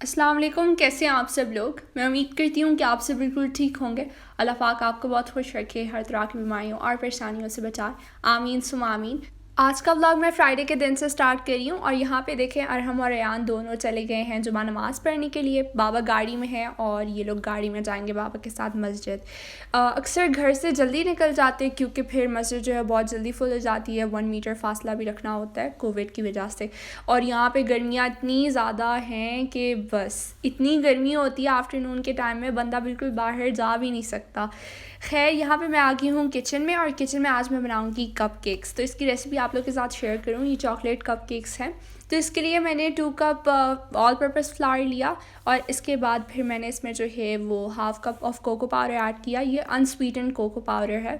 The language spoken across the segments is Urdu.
السلام علیکم، کیسے ہیں آپ سب لوگ؟ میں امید کرتی ہوں کہ آپ سے بالکل ٹھیک ہوں گے۔ اللہ پاک آپ کو بہت خوش رکھے، ہر طرح کی بیماریوں اور پریشانیوں سے بچائے، آمین ثم آمین۔ آج کا ولاگ میں فرائیڈے کے دن سے سٹارٹ کر رہی ہوں، اور یہاں پہ دیکھیں ارحم اور ریان دونوں چلے گئے ہیں جمعہ نماز پڑھنے کے لیے۔ بابا گاڑی میں ہے اور یہ لوگ گاڑی میں جائیں گے بابا کے ساتھ مسجد۔ اکثر گھر سے جلدی نکل جاتے کیونکہ پھر مسجد جو ہے بہت جلدی فل ہو جاتی ہے، 1 میٹر فاصلہ بھی رکھنا ہوتا ہے کووڈ کی وجہ سے، اور یہاں پہ گرمیاں اتنی زیادہ ہیں کہ بس اتنی گرمی ہوتی ہے آفٹرنون کے ٹائم میں بندہ بالکل باہر جا بھی نہیں سکتا۔ خیر یہاں پہ میں آ گئی ہوں کچن میں، اور کچن میں آج میں بناؤں گی کپ کیکس، تو اس کی ریسیپی آپ لوگ کے ساتھ شیئر کروں۔ یہ چاکلیٹ کپ کیکس ہیں، تو اس کے لیے میں نے 2 کپ آل پرپز فلاور لیا، اور اس کے بعد پھر میں نے اس میں جو ہے وہ 1/2 cup of cocoa powder add کیا۔ یہ انسویٹنڈ کوکو پاؤڈر ہے۔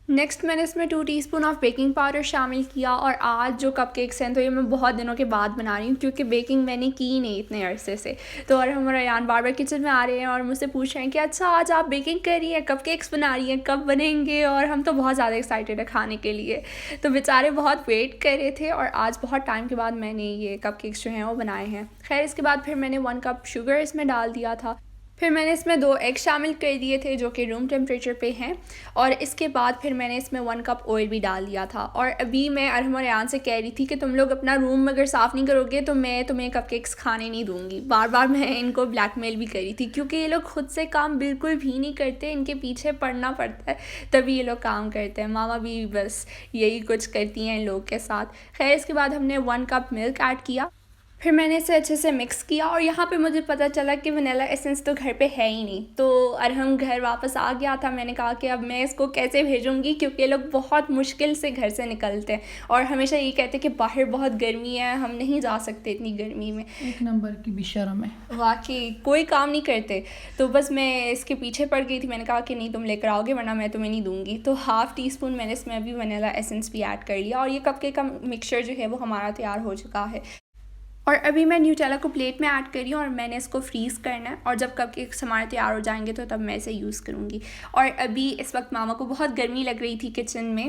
نیکسٹ میں نے اس میں 2 teaspoon of baking powder شامل کیا، اور آج جو کپ کیکس ہیں تو یہ میں بہت دنوں کے بعد بنا رہی ہوں کیونکہ بیکنگ میں نے کی نہیں اتنے عرصے سے، تو اور ہمارا ریان بار بار کچن میں آ رہے ہیں اور مجھ سے پوچھ رہے ہیں کہ اچھا آج آپ بیکنگ کر رہی ہیں، کپ کیکس بنا رہی ہیں، کب بنیں گے؟ اور ہم تو بہت زیادہ ایکسائٹیڈ ہیں کھانے کے لیے، تو بیچارے بہت ویٹ کر رہے تھے، اور آج بہت ٹائم کے بعد میں نے یہ کپ کیکس جو ہیں وہ بنائے ہیں۔ خیر اس کے بعد پھر میں نے 1 کپ شوگر اس میں ڈال دیا تھا، پھر میں نے اس میں 2 ایگ شامل کر دیے تھے جو کہ روم ٹیمپریچر پہ ہیں، اور اس کے بعد پھر میں نے اس میں 1 کپ آئل بھی ڈال دیا تھا۔ اور ابھی میں ارحم اور ریان سے کہہ رہی تھی کہ تم لوگ اپنا روم اگر صاف نہیں کرو گے تو میں تمہیں کپ کیکس کھانے نہیں دوں گی۔ بار بار میں ان کو بلیک میل بھی کری تھی کیونکہ یہ لوگ خود سے کام بالکل بھی نہیں کرتے، ان کے پیچھے پڑنا پڑتا ہے تبھی یہ لوگ کام کرتے ہیں۔ ماما بھی بس یہی کچھ کرتی ہیں ان لوگ کے ساتھ۔ خیر اس کے بعد ہم نے 1 کپ ملک ایڈ کیا، پھر میں نے اسے اچھے سے مکس کیا، اور یہاں پہ مجھے پتہ چلا کہ ونیلا ایسنس تو گھر پہ ہے ہی نہیں، تو ارحم گھر واپس آ گیا تھا۔ میں نے کہا کہ اب میں اس کو کیسے بھیجوں گی کیونکہ یہ لوگ بہت مشکل سے گھر سے نکلتے ہیں، اور ہمیشہ یہ کہتے کہ باہر بہت گرمی ہے، ہم نہیں جا سکتے اتنی گرمی میں۔ ایک نمبر کی بھی شرم ہے، واقعی کوئی کام نہیں کرتے، تو بس میں اس کے پیچھے پڑ گئی تھی۔ میں نے کہا کہ نہیں تم لے کر آؤ گے ورنہ میں تمہیں نہیں دوں گی، تو 1/2 ٹی اسپون میں نے اس میں ابھی ونیلا ایسنس بھی ایڈ کر لیا، اور یہ کپ کیک کا مکسچر جو ہے وہ ہمارا تیار ہو چکا ہے۔ اور ابھی میں نیوٹیلا کو پلیٹ میں ایڈ کر رہی ہوں، اور میں نے اس کو فریز کرنا ہے، اور جب کپ کیکس ہمارے تیار ہو جائیں گے تو تب میں اسے یوز کروں گی۔ اور ابھی اس وقت ماما کو بہت گرمی لگ رہی تھی کچن میں،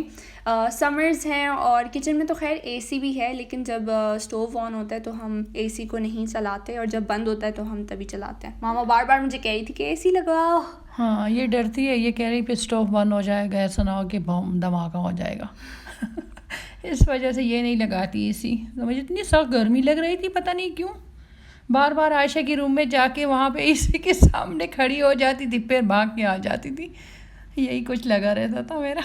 سمرز ہیں اور کچن میں تو خیر اے سی بھی ہے، لیکن جب اسٹوو آن ہوتا ہے تو ہم اے سی کو نہیں چلاتے، اور جب بند ہوتا ہے تو ہم تبھی چلاتے ہیں۔ ماما بار بار مجھے کہہ رہی تھی کہ اے سی لگاؤ۔ ہاں یہ ڈرتی ہے، یہ کہہ رہی پھر اسٹوو بند ہو جائے گا، ایسا نہ ہو کہ بم دھماکہ ہو جائے گا اس وجہ سے یہ نہیں لگاتی اے سی۔ مجھے اتنی سخت گرمی لگ رہی تھی، پتہ نہیں کیوں بار بار عائشہ کے روم میں جا کے وہاں پہ اے سی کے سامنے کھڑی ہو جاتی تھی، پھر بھاگ کے آ جاتی تھی، یہی کچھ لگا رہتا تھا میرا۔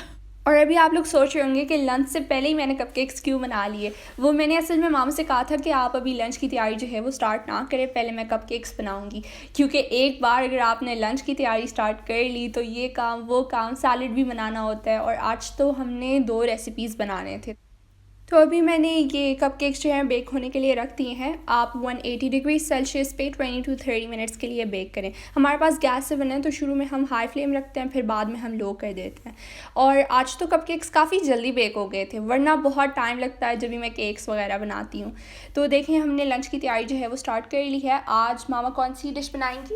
اور ابھی آپ لوگ سوچ رہے ہوں گے کہ لنچ سے پہلے ہی میں نے کپ کیکس کیوں بنا لیے۔ وہ میں نے اصل میں ماما سے کہا تھا کہ آپ ابھی لنچ کی تیاری جو ہے وہ سٹارٹ نہ کریں، پہلے میں کپ کیکس بناؤں گی، کیونکہ ایک بار اگر آپ نے لنچ کی تیاری سٹارٹ کر لی تو یہ کام وہ کام، سیلڈ بھی بنانا ہوتا ہے، اور آج تو ہم نے 2 ریسیپیز بنانے تھے۔ تو ابھی میں نے یہ کپ کیکس جو ہیں بیک ہونے کے لیے رکھ دیے ہیں۔ آپ 180 ڈگری سیلسیس پہ 20 to 30 منٹس کے لیے بیک کریں۔ ہمارے پاس گیس سے بنا ہے تو شروع میں ہم ہائی فلیم رکھتے ہیں، پھر بعد میں ہم لو کر دیتے ہیں، اور آج تو کپ کیکس کافی جلدی بیک ہو گئے تھے، ورنہ بہت ٹائم لگتا ہے جب بھی میں کیکس وغیرہ بناتی ہوں۔ تو دیکھیں ہم نے لنچ کی تیاری جو ہے وہ سٹارٹ کر لی ہے۔ آج ماما کون سی ڈش بنائیں گی؟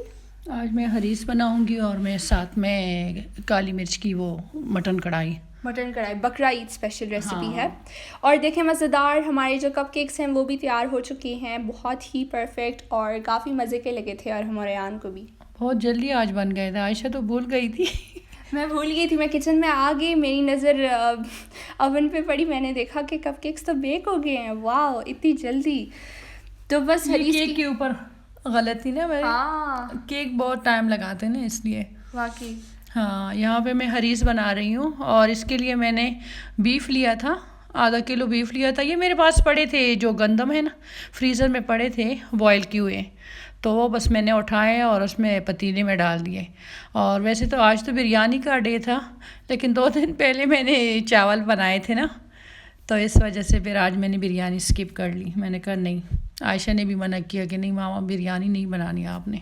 آج میں حریص بناؤں گی، اور میں ساتھ میں کالی مرچ کی وہ مٹن کڑھائی، مٹن کڑھائی بقرہ عید اسپیشل ریسیپی ہے۔ اور دیکھیں مزیدار ہمارے جو کپ کیکس ہیں وہ بھی تیار ہو چکے ہیں، بہت ہی پرفیکٹ اور کافی مزے کے لگے تھے، اور ہمارے ریان کو بھی بہت جلدی آج بن گئے تھے، عائشہ تو بھول گئی تھی میں بھول گئی تھی، میں کچن میں آ گئی، میری نظر اوون پہ پڑی، میں نے دیکھا کہ کپ کیکس تو بیک ہو گئے ہیں، واو اتنی جلدی! تو بس حریص کیک کے اوپر غلطی نا، میرے کیک بہت ٹائم لگاتے ہیں نا اس لیے۔ واقعی ہاں یہاں پہ میں حریص بنا رہی ہوں، اور اس کے لیے میں نے بیف لیا تھا، ½ کلو بیف لیا تھا۔ یہ میرے پاس پڑے تھے جو گندم ہے نا، فریزر میں پڑے تھے بوائل کیے ہوئے، تو وہ بس میں نے اٹھائے اور اس میں پتیلے میں ڈال دیے۔ اور ویسے تو آج تو بریانی کا ڈے تھا، لیکن 2 دن پہلے میں نے چاول بنائے تھے نا، تو اس وجہ سے پھر آج میں نے بریانی اسکپ کر لی۔ میں نے کہا نہیں، عائشہ نے بھی منع کیا کہ نہیں ماما بریانی نہیں بنانی آپ نے۔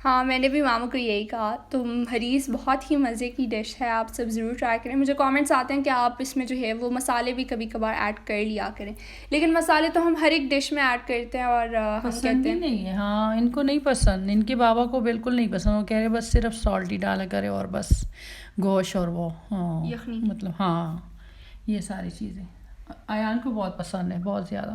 ہاں میں نے بھی ماما کو یہی کہا۔ تو حریص بہت ہی مزے کی ڈش ہے، آپ سب ضرور ٹرائی کریں۔ مجھے کامنٹس آتے ہیں کہ آپ اس میں جو ہے وہ مسالے بھی کبھی کبھار ایڈ کر لیا کریں، لیکن مسالے تو ہم ہر ایک ڈش میں ایڈ کرتے ہیں، اور ہم پسند کہتے ہی ہیں نہیں ہے، ہاں ان کو نہیں پسند، ان کے بابا کو بالکل نہیں پسند، وہ کہہ رہے بس صرف سالٹ ہی ڈالا کرے اور بس گوشت اور وہ یخنی، مطلب ہاں یہ ساری چیزیں۔ ایان کو بہت پسند ہے، بہت زیادہ۔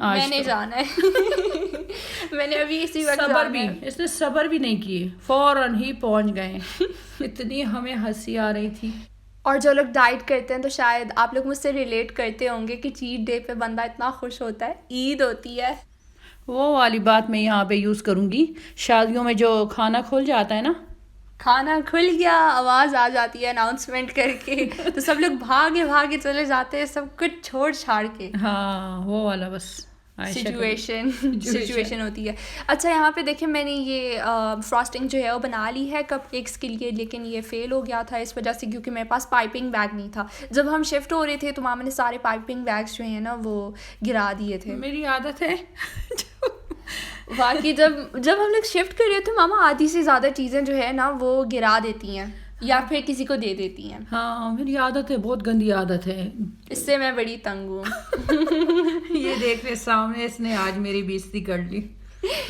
آج میں نے جانا ہے میں نے ابھی اسی وقت صبر بھی اس نے صبر بھی نہیں کیے, فوراً ہی پہنچ گئے. اتنی ہمیں ہنسی آ رہی تھی. اور جو لوگ ڈائٹ کرتے ہیں تو شاید آپ لوگ مجھ سے ریلیٹ کرتے ہوں گے کہ چیٹ ڈے پہ بندہ اتنا خوش ہوتا ہے. عید ہوتی ہے, وہ والی بات میں یہاں پہ یوز کروں گی. شادیوں میں جو کھانا کھل جاتا ہے نا, کھانا کھل گیا, آواز آ جاتی ہے اناؤنسمنٹ کر کے, تو سب لوگ بھاگے چلے جاتے ہیں سب کچھ چھوڑ چھاڑ کے. ہاں وہ والا بس سچویشن ہوتی ہے. اچھا یہاں پہ دیکھیں میں نے یہ فراسٹنگ جو ہے وہ بنا لی ہے کپ کیکس کے لیے, لیکن یہ فیل ہو گیا تھا اس وجہ سے کیونکہ میرے پاس پائپنگ بیگ نہیں تھا. جب ہم شفٹ ہو رہے تھے تو ماما نے سارے پائپنگ بیگس جو ہیں نا وہ گرا دیے تھے. میری عادت ہے باقی جب ہم لوگ شفٹ کر رہے تو ماما آدھی سے زیادہ چیزیں جو ہے نا وہ گرا دیتی ہیں یا پھر کسی کو دے دیتی ہیں. ہاں میری عادت ہے, بہت گندی عادت ہے. اس سے میں بڑی تنگ ہوں. یہ دیکھ لے سامنے, اس نے آج میری بےعزتی کر لی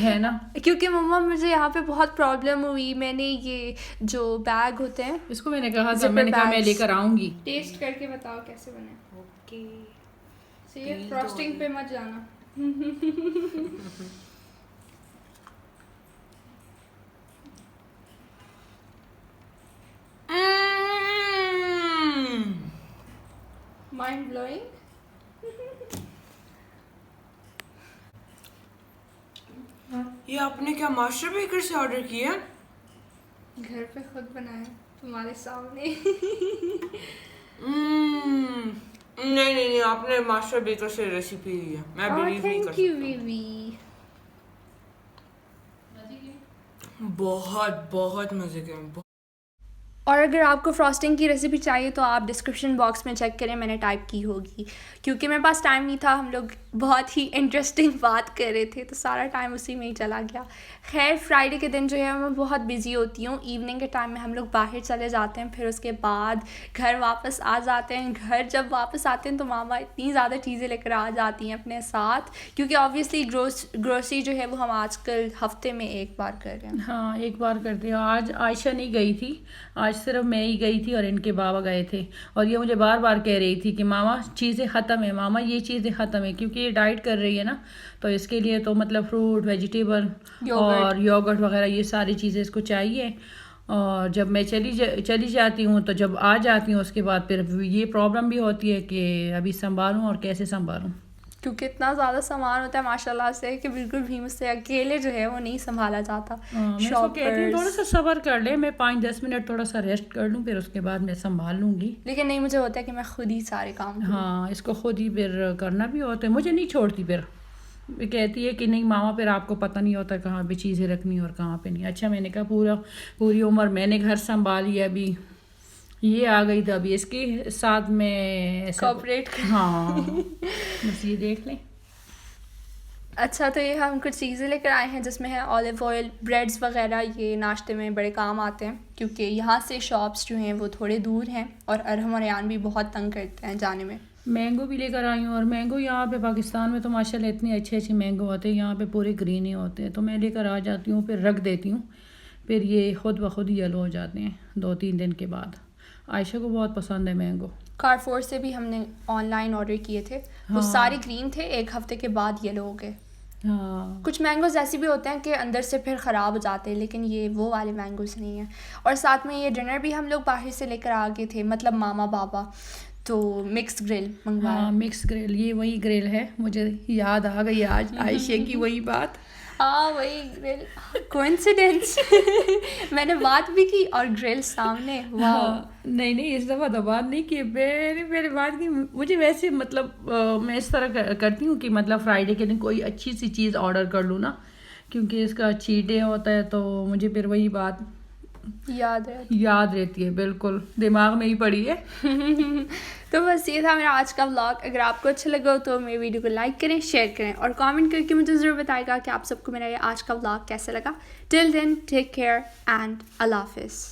ہے نا. کیونکہ مما مجھے یہاں پہ بہت پرابلم ہوئی. میں نے یہ جو بیگ ہوتے ہیں اس کو میں نے کہا تھا, میں نے کہا میں لے کر آؤں گی. ٹیسٹ کر کے بتاؤ کیسے بنے. اوکے صرف فراسٹنگ پہ مت جانا. Mind blowing. یہ آپ نے کیا ماسٹر بیکر سے آرڈر کیا؟ گھر پہ خود بنایا تمہارے سامنے. نہیں آپ نے ماسٹر بیکر سے ریسیپی لی ہے, میں بلیو نہیں کر سکتا. بہت مزے کے. اور اگر آپ کو فراسٹنگ کی ریسیپی چاہیے تو آپ ڈسکرپشن باکس میں چیک کریں, میں نے ٹائپ کی ہوگی. کیونکہ میرے پاس ٹائم نہیں تھا, ہم لوگ بہت ہی انٹرسٹنگ بات کر رہے تھے تو سارا ٹائم اسی میں ہی چلا گیا. خیر فرائیڈے کے دن جو ہے میں بہت بزی ہوتی ہوں. ایوننگ کے ٹائم میں ہم لوگ باہر چلے جاتے ہیں, پھر اس کے بعد گھر واپس آ جاتے ہیں. گھر جب واپس آتے ہیں تو ماما اتنی زیادہ چیزیں لے کر آ جاتی ہیں اپنے ساتھ, کیونکہ آبویسلی گروسری جو ہے وہ ہم آج کل ہفتے میں ایک بار کر رہے ہیں. ہاں ایک بار کرتے ہیں. آج عائشہ نہیں گئی تھی, آج صرف میں ہی گئی تھی اور ان کے بابا گئے تھے. اور یہ مجھے بار بار کہہ رہی تھی کہ ماما چیزیں ختم ہیں, ماما یہ چیزیں ختم ہیں, کیونکہ یہ ڈائٹ کر رہی ہے نا, تو اس کے لیے تو مطلب فروٹ, ویجیٹیبل اور یوگرٹ وغیرہ یہ ساری چیزیں اس کو چاہیے. اور جب میں چلی جاتی ہوں تو جب آ جاتی ہوں اس کے بعد پھر یہ پرابلم بھی ہوتی ہے کہ ابھی سنبھالوں اور کیسے سنبھالوں, کیونکہ اتنا زیادہ سامان ہوتا ہے ماشاء اللہ سے کہ بالکل بھی مجھ سے اکیلے جو ہے وہ نہیں سنبھالا جاتا. میں اس کو کہتی ہوں تھوڑا سا صبر کر لے, میں 5-10 منٹ تھوڑا سا ریسٹ کر لوں, پھر اس کے بعد میں سنبھال لوں گی. لیکن نہیں, مجھے ہوتا ہے کہ میں خود ہی سارے کام کروں. ہاں اس کو خود ہی پھر کرنا بھی ہوتا ہے, مجھے نہیں چھوڑتی. پھر کہتی ہے کہ نہیں ماما پھر آپ کو پتہ نہیں ہوتا کہاں پہ چیزیں رکھنی اور کہاں پہ نہیں. اچھا میں نے کہا پوری عمر میں نے گھر سنبھالی, ابھی یہ آ گئی تو ابھی اس کے ساتھ میں کوآپریٹ. ہاں بس یہ دیکھ لیں. اچھا تو یہ ہم کچھ چیزیں لے کر آئے ہیں جس میں ہے اولیو آئل, بریڈز وغیرہ. یہ ناشتے میں بڑے کام آتے ہیں کیونکہ یہاں سے شاپس جو ہیں وہ تھوڑے دور ہیں اور ارحم اور ریان بھی بہت تنگ کرتے ہیں جانے میں. مینگو بھی لے کر آئی ہوں, اور مینگو یہاں پہ پاکستان میں تو ماشاءاللہ اتنے اچھے مینگو ہوتے ہیں, یہاں پہ پورے گرین ہی ہوتے ہیں. تو میں لے کر آ جاتی ہوں, پھر رکھ دیتی ہوں, پھر یہ خود بخود ہی یلو ہو جاتے ہیں 2-3 دن کے بعد. عائشہ کو بہت پسند ہے مینگو. کارفور سے بھی ہم نے آن لائن آرڈر کیے تھے, وہ سارے گرین تھے, 1 ہفتے کے بعد یلو ہو گئے. ہاں کچھ مینگوز ایسے بھی ہوتے ہیں کہ اندر سے پھر خراب ہو جاتے ہیں, لیکن یہ وہ والے مینگوز نہیں ہیں. اور ساتھ میں یہ ڈنر بھی ہم لوگ باہر سے لے کر آ گئے تھے, مطلب ماما بابا, تو مکس گرل منگوایا. ہاں مکس گرل, یہ وہی گرل ہے, مجھے یاد آ گئی آج عائشہ کی وہی بات. ہاں وہی گرل, کوئنسیڈنس. میں نے بات بھی کی اور گرل سامنے. نہیں اس دفعہ تو بات نہیں کی, میری بات کی. مجھے ویسے مطلب میں اس طرح کرتی ہوں کہ مطلب فرائیڈے کے دن کوئی اچھی سی چیز آرڈر کر لوں نا, کیونکہ اس کا چیٹ ڈے ہوتا ہے تو مجھے پھر وہی بات یاد رہتی ہے, بالکل دماغ میں ہی پڑی ہے. تو بس یہ تھا میرا آج کا ولاگ. اگر آپ کو اچھا لگا تو میری ویڈیو کو لائک کریں, شیئر کریں اور کامنٹ کر کے مجھے ضرور بتائے گا کہ آپ سب کو میرا یہ آج کا ولاگ کیسا لگا. ٹل دین ٹیک کیئر اینڈ اللہ حافظ.